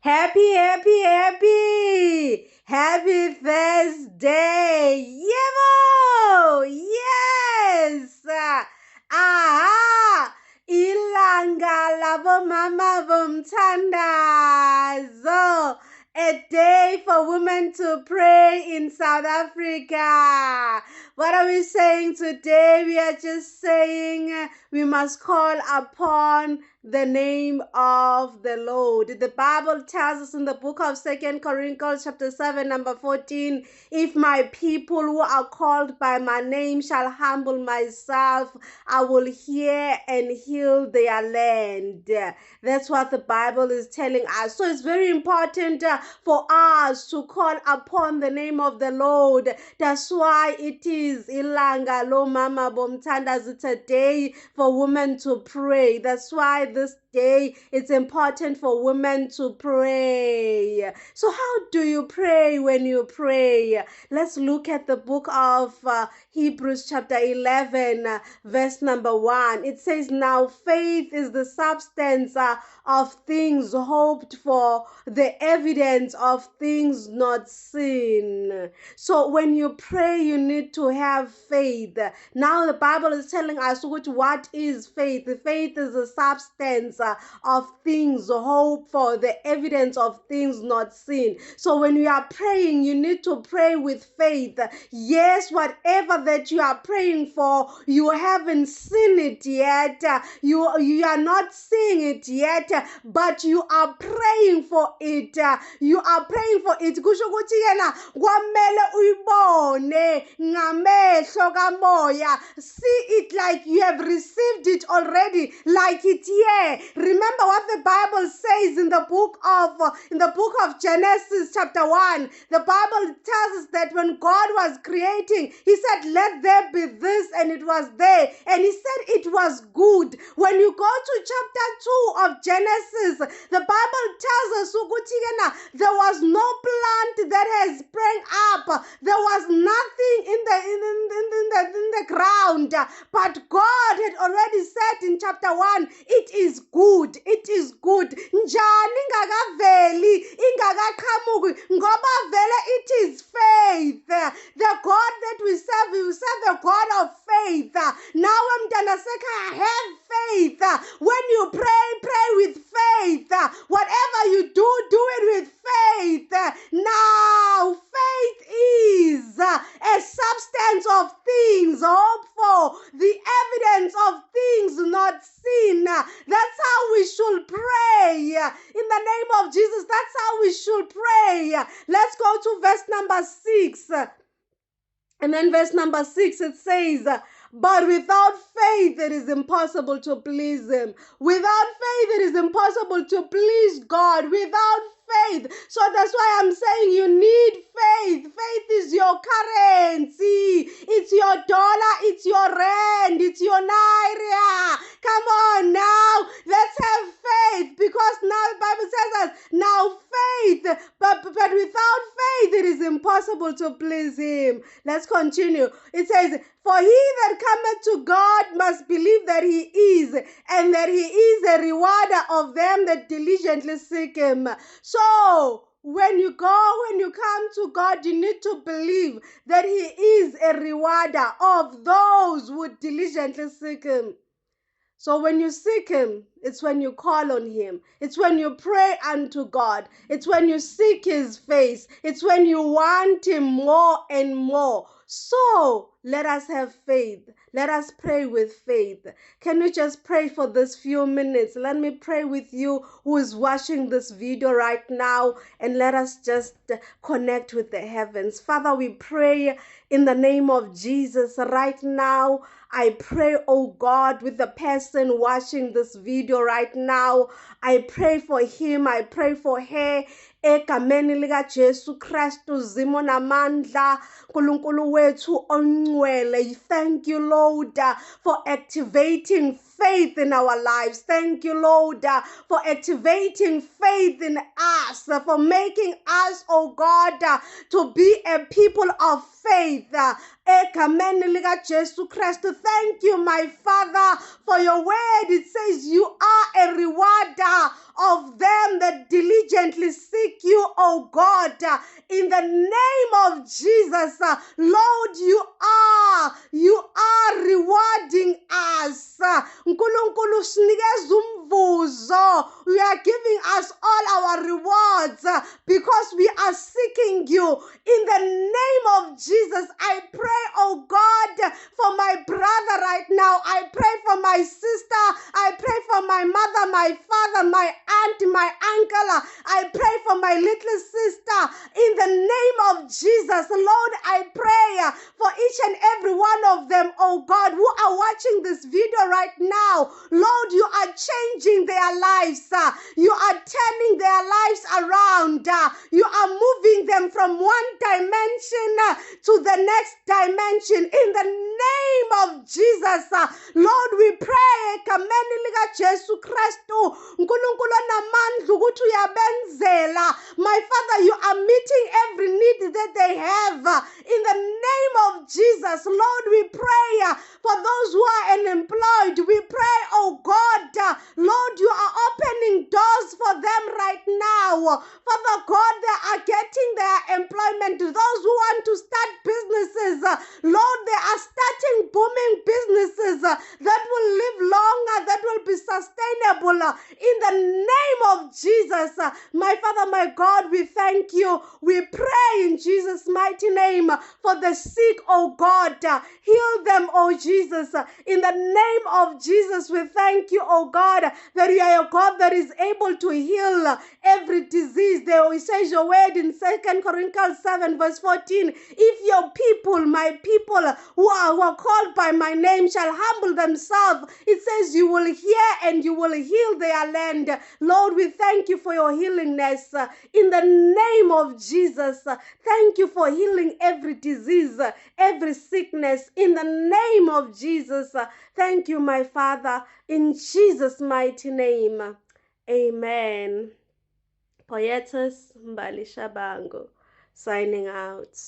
Happy, happy, happy! Happy Thursday! Yebo! Yes! Ilanga labomama bomthandazo. A day for women to pray in South Africa. What are we saying today? We are just saying we must call upon the name of the Lord. The Bible tells us in the book of 2 Corinthians chapter 7 number 14, if my people who are called by my name shall humble myself, I will hear and heal their land. That's what the Bible is telling us. So it's very important for us to call upon the name of the Lord. That's why it is Ilanga labomama bomthandazo. It's a day for women to pray. That's why this day it's important for women to pray. So how do you pray when you pray? Let's look at the book of Hebrews chapter 11 verse number 1. It says, now faith is the substance of things hoped for, the evidence of things not seen. So when you pray, you need to have faith. Now the Bible is telling us what is faith. Faith is the substance of things hoped for, the evidence of things not seen. So when you are praying, you need to pray with faith. Yes, whatever that you are praying for, you haven't seen it yet. You are not seeing it yet, but you are praying for it. You are praying for it. Kusho ukuthi yena kwamele uyibone ngamehlo kamoya. See it like you have received it already, like it here. Remember what the Bible says in the book of Genesis chapter 1. The Bible tells us that when God was creating, he said, let there be this, and it was there. And he said it was good. When you go to chapter 2 of Genesis, the Bible tells us there was no plant that has sprang up. There was nothing in the ground. But God had already said in chapter 1, it is good. It is good. Njani ingakaveli, ingakaqhamuki, ngoba vele it is faith. The God that we serve a God of faith. Now mntana sekhaya, have faith. When you pray with faith. Whatever you do it with faith. Now, faith is a substance of things hoped for, the evidence of things not seen. That's how we should pray. In the name of Jesus, that's how we should pray. Let's go to verse number 6. And then verse number 6, it says, but without faith, it is impossible to please him. Without faith, it is impossible to please God. Without faith. So that's why I'm saying you need faith. Faith is your currency. It's your dollar. It's your rand. It's your naira. Come on now. Let's have faith, because now the Bible says us, now faith. But without faith, it is impossible to please him. Let's continue. It says, for he that cometh to God must believe that he is, and that he is a rewarder of them that diligently seek him. So, when you come to God, you need to believe that he is a rewarder of those who diligently seek him. So when you seek him, it's when you call on him. It's when you pray unto God. It's when you seek his face. It's when you want him more and more. So let us have faith. Let us pray with faith. Can we just pray for this few minutes? Let me pray with you who is watching this video right now, and let us just connect with the heavens. Father, we pray in the name of Jesus right now. I pray, oh God, with the person watching this video right now. I pray for him. I pray for her. Egameni lika Jesu Kristu zimo namandla nkulunkulu wethu ongcwele. Thank you, Lord, for activating faith in our lives. Thank you, Lord, for activating faith in us, for making us, oh God, to be a people of faith. Egameni lika Jesu Kristu. Thank you, my Father, for your word. It says you are a rewarder of them that diligently diligently seek you, oh God, in the name of Jesus. Lord, you are rewarding us. Nkulunkulu sinikeza umvuzo. You are giving us all our rewards because we are seeking you. In the name of Jesus, I pray, oh God, for my brother right now. I pray for my sister. I pray for my mother, my father, my aunt, my uncle. I pray for my little sister. In the name of Jesus, Lord, I pray for each and every one of them, oh God, who are watching this video right now. Lord, you are changing their lives. You are turning their lives around. You are moving them from one dimension to the next dimension. In the name of Jesus, Lord, we pray egameni lika Jesu Kristu, uNkulunkulu onamandla ukuthi uyabenzela. My Father, you are meeting every need that they have. In the name of Jesus, Lord, we pray for those who are unemployed. We pray, oh God, Lord, you are opening doors for them right now. Father God, they are getting their employment. Those who want to start businesses, Lord, they are starting booming businesses that will live longer, that will be sustainable. In the name of Jesus, my Father, my God, we thank you. We pray in Jesus' mighty name for the sick, oh God. Heal them, oh Jesus. In the name of Jesus, we thank you, oh God, that you are a God that is able to heal every disease. There says your word in 2 Corinthians 7 verse 14. If your people, my people who are called by my name shall humble themselves, it says you will hear and you will heal their land. Lord, we thank you for your healingness in the name of Jesus. Thank you for healing every disease, every sickness in the name of Jesus. Thank you, my Father, in Jesus' mighty name. Amen. Poetus Mbali Shabango, signing out.